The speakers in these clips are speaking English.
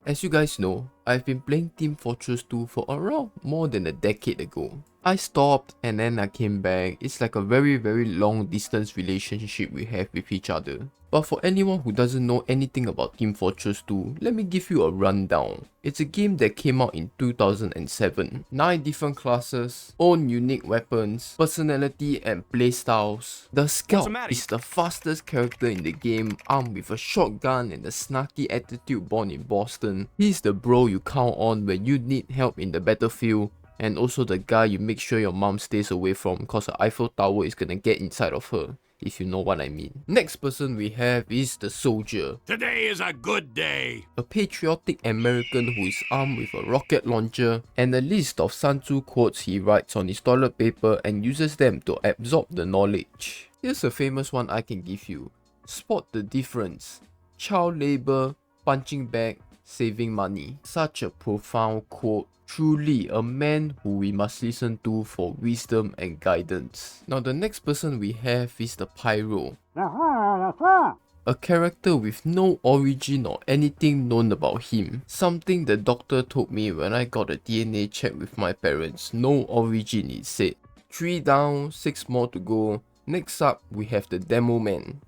As you guys know, I've been playing Team Fortress 2 for around more than a decade ago. I stopped and then I came back. It's like a very long distance relationship we have with each other. But for anyone who doesn't know anything about Team Fortress 2, let me give you a rundown. It's a game that came out in 2007. 9 different classes, own unique weapons, personality and playstyles. The Scout is the fastest character in the game, armed with a shotgun and a snarky attitude born in Boston. He's the bro you count on when you need help in the battlefield, and also the guy you make sure your mom stays away from cause the Eiffel Tower is gonna get inside of her, if you know what I mean. Next person we have is the Soldier. Today is a good day. A patriotic American who is armed with a rocket launcher and a list of Sun Tzu quotes he writes on his toilet paper and uses them to absorb the knowledge. Here's a famous one I can give you. Spot the difference. Child labor, punching bag, saving money. Such a profound quote. Truly a man who we must listen to for wisdom and guidance. Now the next person we have is the Pyro. A character with no origin or anything known about him. Something the doctor told me when I got a DNA check with my parents. No origin, it said. 3 down, 6 more to go. Next up we have the Demo Man.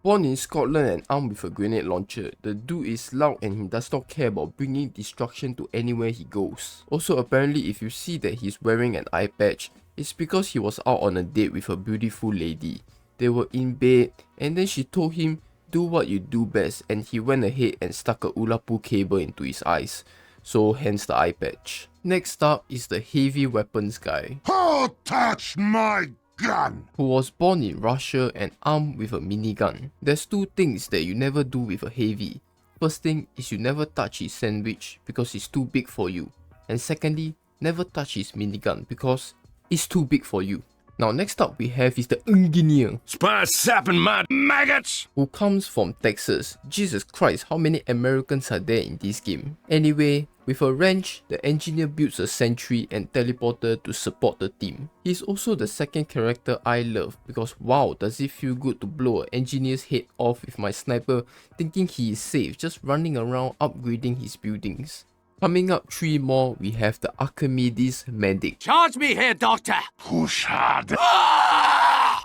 Born in Scotland and armed with a grenade launcher, the dude is loud and he does not care about bringing destruction to anywhere he goes. Also apparently if you see that he's wearing an eye patch, it's because he was out on a date with a beautiful lady. They were in bed and then she told him, do what you do best, and he went ahead and stuck a Ulapu cable into his eyes. So hence the eye patch. Next up is the heavy weapons guy. Who touched my gun? Who was born in Russia and armed with a minigun. There's 2 things that you never do with a heavy. First thing is you never touch his sandwich because it's too big for you. And secondly, never touch his minigun because it's too big for you. Now next up we have is the engineer. Spy sapping my maggots! Who comes from Texas. Jesus Christ, how many Americans are there in this game? Anyway, with a wrench, the engineer builds a sentry and teleporter to support the team. He's also the second character I love because wow, does it feel good to blow an engineer's head off with my sniper thinking he is safe, just running around upgrading his buildings. Coming up 3 more, we have the Archimedes Medic. Charge me here, doctor! Push hard!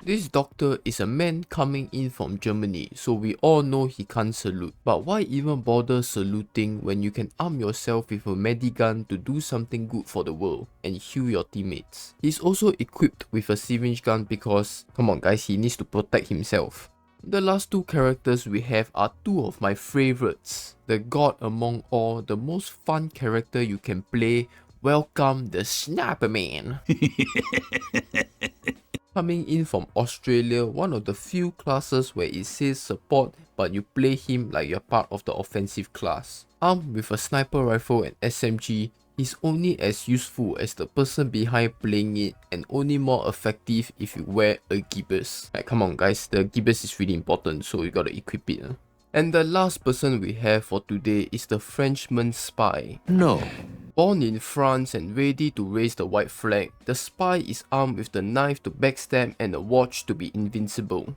This doctor is a man coming in from Germany, so we all know he can't salute. But why even bother saluting when you can arm yourself with a medigun to do something good for the world and heal your teammates? He's also equipped with a syringe gun because, come on guys, he needs to protect himself. The last 2 characters we have are 2 of my favorites. The god among all, the most fun character you can play. Welcome the Sniper Man. Coming in from Australia, one of the few classes where it says support but you play him like you're part of the offensive class. Armed with a sniper rifle and SMG, he's only as useful as the person behind playing it and only more effective if you wear a Gibbous. Like come on guys, the Gibbous is really important, so you gotta equip it. And the last person we have for today is the Frenchman Spy. No. Born in France and ready to raise the white flag, the spy is armed with the knife to backstab and a watch to be invincible.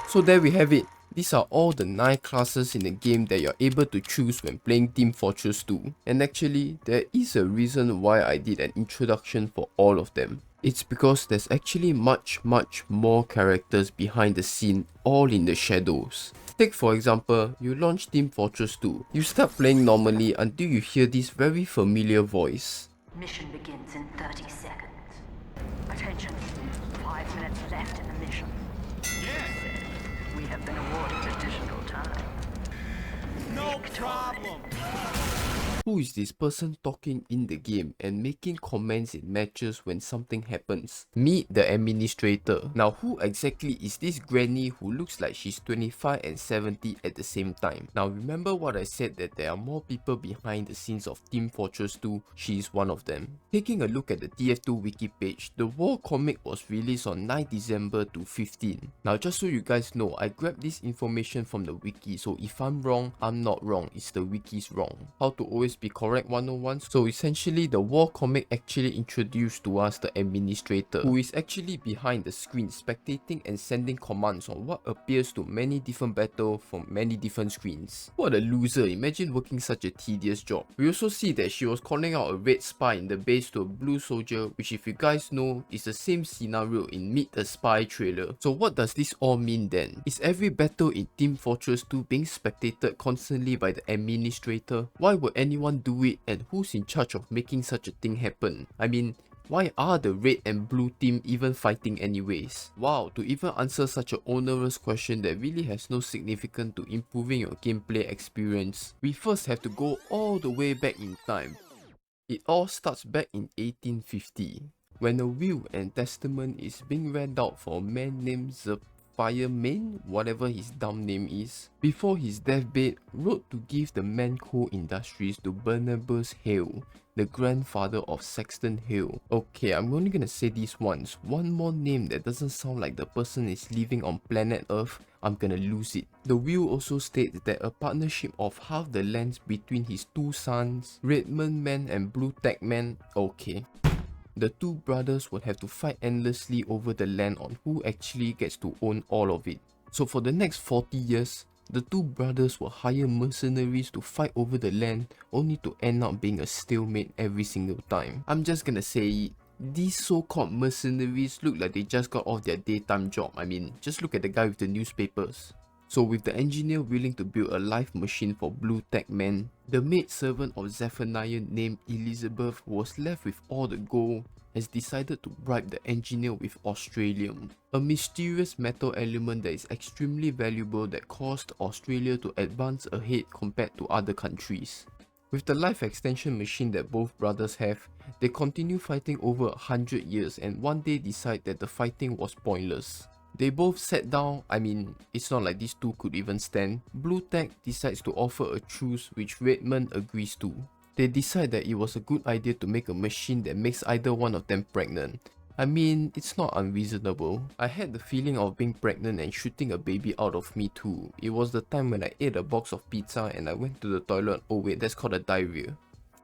So there we have it. These are all the 9 classes in the game that you're able to choose when playing Team Fortress 2. And actually, there is a reason why I did an introduction for all of them. It's because there's actually much more characters behind the scene, all in the shadows. Take for example, you launch Team Fortress 2. You start playing normally until you hear this very familiar voice. Mission begins in 30 seconds. Attention, 5 minutes left in the mission. Yes. We have been awarded additional time. No problem! Who is this person talking in the game and making comments in matches when something happens? Meet the administrator. Now who exactly is this granny who looks like she's 25 and 70 at the same time? Now remember what I said that there are more people behind the scenes of Team Fortress 2, she is one of them. Taking a look at the TF2 wiki page, the war comic was released on 9 December 2015. Now just so you guys know, I grabbed this information from the wiki, so if I'm wrong, I'm not wrong, it's the wiki's wrong. How to always be correct 101. So essentially the war comic actually introduced to us the administrator, who is actually behind the screen spectating and sending commands on what appears to many different battles from many different screens. What a loser, imagine working such a tedious job. We also see that she was calling out a red spy in the base to a blue soldier, which if you guys know is the same scenario in Meet the Spy trailer. So what does this all mean then? Is every battle in Team Fortress 2 being spectated constantly by the administrator? Why would anyone do it, and who's in charge of making such a thing happen? I mean, why are the red and blue team even fighting anyways? Wow, to even answer such an onerous question that really has no significance to improving your gameplay experience, we first have to go all the way back in time. It all starts back in 1850, when a will and testament is being read out for a man named Fireman, whatever his dumb name is, before his deathbed, wrote to give the Manco Industries to Barnabas Hale, the grandfather of Sexton Hale. Okay, I'm only gonna say this once. One more name that doesn't sound like the person is living on planet Earth, I'm gonna lose it. The will also states that a partnership of half the lands between his two sons, Redmond Man and Blue Tag Man, okay. The two brothers would have to fight endlessly over the land on who actually gets to own all of it. So for the next 40 years, the two brothers will hire mercenaries to fight over the land, only to end up being a stalemate every single time. I'm just gonna say it. These so-called mercenaries look like they just got off their daytime job. I mean, just look at the guy with the newspapers. So with the engineer willing to build a life machine for Blue Tag Man, the maidservant of Zephaniah named Elizabeth was left with all the gold, has decided to bribe the engineer with Australium, a mysterious metal element that is extremely valuable that caused Australia to advance ahead compared to other countries. With the life extension machine that both brothers have, they continue fighting over 100 years and one day decide that the fighting was pointless. They both sat down. I mean, it's not like these two could even stand. Blue Tag decides to offer a truce, which Redmond agrees to. They decide that it was a good idea to make a machine that makes either one of them pregnant. I mean, it's not unreasonable. I had the feeling of being pregnant and shooting a baby out of me too. It was the time when I ate a box of pizza and I went to the toilet. Oh wait, that's called a diarrhea.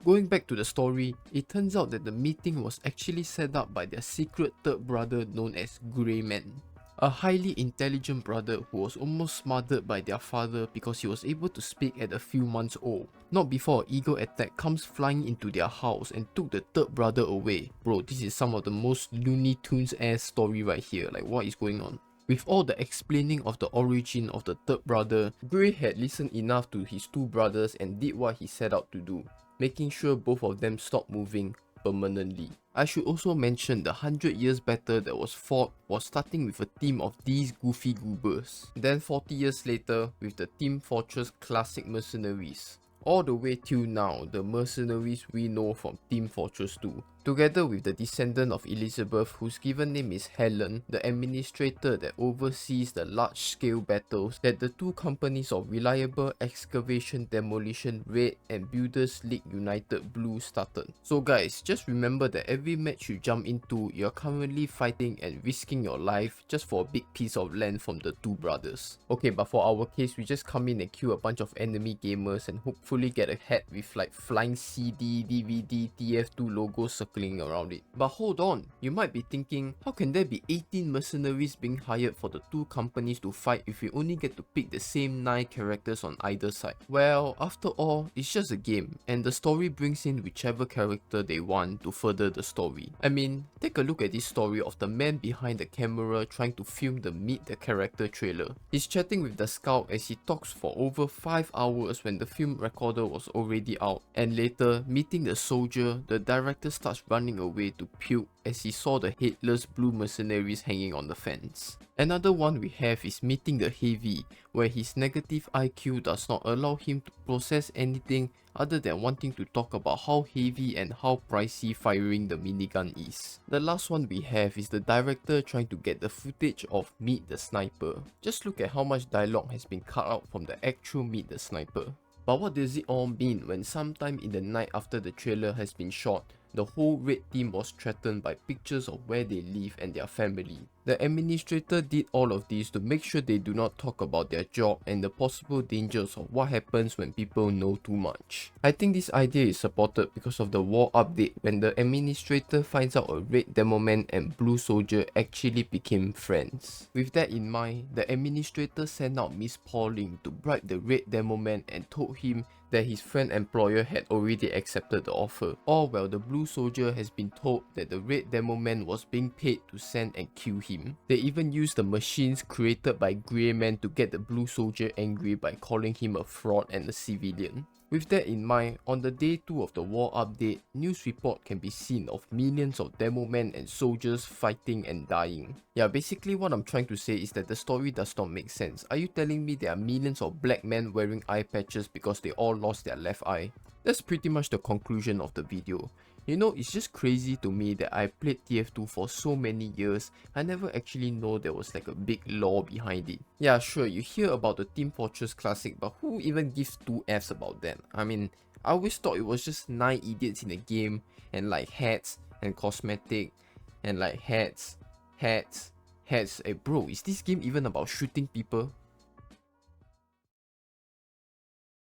Going back to the story, it turns out that the meeting was actually set up by their secret third brother known as Greyman. A highly intelligent brother who was almost smothered by their father because he was able to speak at a few months old. Not before an eagle attack comes flying into their house and took the third brother away. Bro, this is some of the most Looney Tunes ass story right here, like what is going on? With all the explaining of the origin of the third brother, Grey had listened enough to his two brothers and did what he set out to do, making sure both of them stopped moving permanently. I should also mention the 100 years battle that was fought was starting with a team of these goofy goobers. Then 40 years later with the Team Fortress classic mercenaries. All the way till now, the mercenaries we know from Team Fortress 2. Together with the descendant of Elizabeth, whose given name is Helen, the administrator that oversees the large-scale battles that the two companies of Reliable Excavation Demolition Red and Builders League United Blue started. So guys, just remember that every match you jump into, you're currently fighting and risking your life just for a big piece of land from the two brothers. Okay, but for our case, we just come in and kill a bunch of enemy gamers and hopefully get a hat with like flying CD, DVD, TF2 logos circling around it. But hold on, you might be thinking, how can there be 18 mercenaries being hired for the two companies to fight if we only get to pick the same 9 characters on either side? Well, after all, it's just a game, and the story brings in whichever character they want to further the story. I mean, take a look at this story of the man behind the camera trying to film the Meet the Character trailer. He's chatting with the scout as he talks for over 5 hours when the film recorder was already out, and later, meeting the soldier, the director starts running away to puke as he saw the headless blue mercenaries hanging on the fence. Another one we have is meeting the Heavy, where his negative IQ does not allow him to process anything other than wanting to talk about how heavy and how pricey firing the minigun is. The last one we have is the director trying to get the footage of Meet the Sniper. Just look at how much dialogue has been cut out from the actual Meet the Sniper. But what does it all mean when sometime in the night after the trailer has been shot, the whole red team was threatened by pictures of where they live and their family? The administrator did all of this to make sure they do not talk about their job and the possible dangers of what happens when people know too much. I think this idea is supported because of the war update when the administrator finds out a Red Demoman and Blue Soldier actually became friends. With that in mind, the administrator sent out Miss Pauling to bribe the Red Demoman and told him that his friend employer had already accepted the offer, all while the Blue Soldier has been told that the Red Demoman was being paid to send and kill him. They even used the machines created by Greyman to get the Blue Soldier angry by calling him a fraud and a civilian. With that in mind, on the day 2 of the war update, news report can be seen of millions of Demomen and soldiers fighting and dying. Yeah, basically what I'm trying to say is that the story does not make sense. Are you telling me there are millions of black men wearing eye patches because they all lost their left eye? That's pretty much the conclusion of the video. You know, it's just crazy to me that I played TF2 for so many years, I never actually know there was like a big lore behind it. Yeah, sure, you hear about the Team Fortress Classic, but who even gives 2 Fs about that? I mean, I always thought it was just 9 idiots in a game, and like hats, and cosmetic, and like hats. Hey bro, is this game even about shooting people?